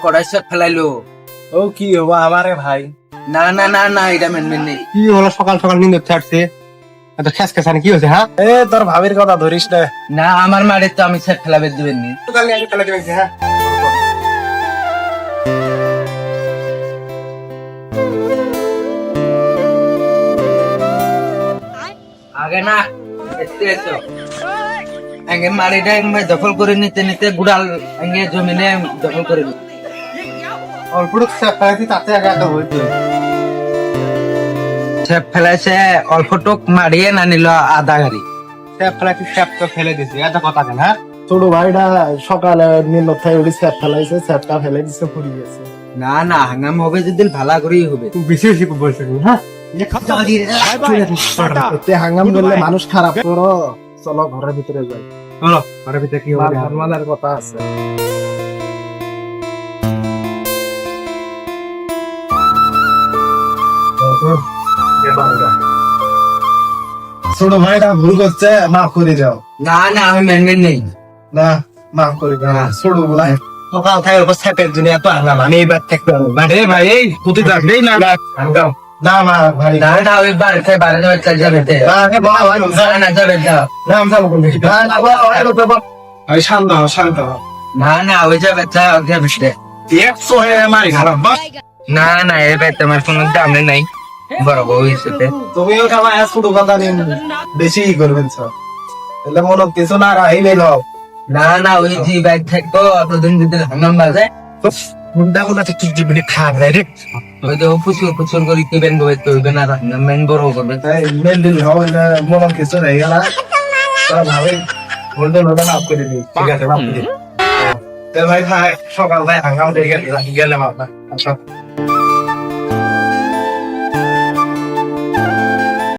কড়াই সব ফেলাইলো। ও কি হবো আমারে ভাই? না না না না, এটা মেনবেন নেই। কি হলো সকাল সকাল নিন্দে ছাড়ছে? এত খেস খেসানি কি হয়েছে? হ্যাঁ এ তোর ভাবির কথা ধরিস না। না, আমার মারে তো আমি সব ফেলাবে দিবেন নি। হ্যাঁ আগে না এসো আগে মারিটা দখল করে নিতে নিতে গুড়াল আগে জমিনে দখল করে নিতে। অল্প ফেলাইছি তাতে আগে একটা হয়েছে। সব ফেলাইছে অল্প টুক মারিয়ে না নিল আধা গাড়ি। স্যাপ ফেলাইছি স্যাপ তো ফেলে দিছি, এত কথা কেন? হ্যাঁ ছোট ভাইটা সকালে নীল থাই ওটি স্যাপ ফেলাইছে, স্যাপটা ফেলে দিছে, পড়ে গেছে। না না, হাঙ্গাম হবে যদি ভালা করেই হবে। তুই বেশি বেশি বলছিস। হ্যাঁ এতে হাঙ্গাম করলে মানুষ খারাপ করো। চলো ঘরের ভিতরে যাই। চলো ঘরের ভিতরে কি হবে মানার কথা আছে। ছোট ভাইটা ভুল করছে, মাফ করে দাও। না না, আমি মেনবেন নেই। না মাফ করে দাও। ছোট বলাই সকাল থেকে ওর স্যাপের জন্য এত হাঙ্গাম, আমি এইবার থাকতে পারবো না। ভাই এই কোথায় থাকবেই না হাঙ্গাম। না মা ভাই না না, ওই বাড়িতে বাইরে যাবে, চল যাবে না না যাবে যাও। শান্ত হও, শান্ত হও। না না, ওই যাবে যাও যাবে সে। একশো হয়ে মারি খারাপ বাস। না না, এ বাড়িতে আমার কোনো দাম নেই, বড় বউ হিসেবে। তুমিও খাওয়া ছোট কথা নিন, বেশি করবেন সব। তাহলে মনে কিছু না রাহিলে লও। না না, ওই যে বাইক থাকবো অতদিন যদি হাঙ্গাম বাজে, মুন্ডা গুলাতে কি জীবনে খারাপ রে। ওই যে প্রচুর প্রচুর করে কি বেন বই তো না হাঙ্গাম মেন বড় করবে। তাই মেল দিল হবে না, মনে কিছু রয়ে গেল। তোরা ভাবে বলতে লোটা মাফ করে দিই। ঠিক আছে মাফ করে দিই। তাহলে ভাই ভাই সকাল ভাই হাঙ্গাম দিয়ে গেলে গেলে মাফ না। আচ্ছা